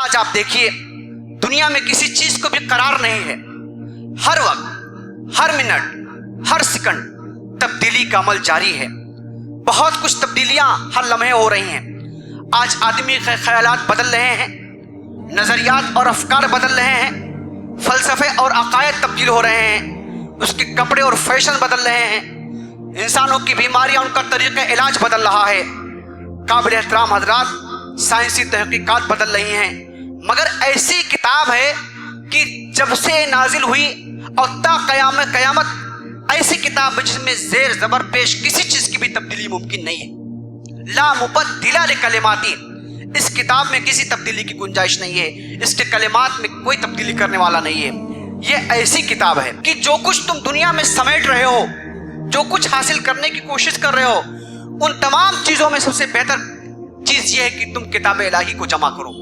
आज आप देखिए, दुनिया में किसी चीज को भी करार नहीं है। हर वक्त, हर मिनट, हर सेकंड तब्दीली का अमल जारी है। बहुत कुछ तब्दीलियां हर लम्हे हो रही हैं। आज आदमी के ख्यालात बदल रहे हैं, नजरियात और अफकार बदल रहे हैं, फलसफे और अकायद तब्दील हो रहे हैं, उसके कपड़े और फैशन बदल रहे हैं, इंसानों की बीमारियां, उनका तरीक़ा इलाज बदल रहा है। काबिल एहतराम हजरात, साइंसी तहकीकात बदल रही हैं, मगर ऐसी किताब है कि जब से नाजिल हुई और ता क़यामत ऐसी किताब है जिसमें ज़ेर ज़बर पेश किसी चीज़ की भी तब्दीली मुमकिन नहीं है। ला मुबद्दिला लिकलिमाती, इस किताब में किसी तब्दीली की गुंजाइश नहीं है, इसके कलिमात में कोई तब्दीली करने वाला नहीं है। ये ऐसी किताब है कि जो कुछ तुम दुनिया में समेट रहे हो, जो कुछ हासिल करने की कोशिश कर रहे हो, उन तमाम चीज़ों में सबसे बेहतर चीज़ ये है कि तुम किताब इलाही को जमा करो।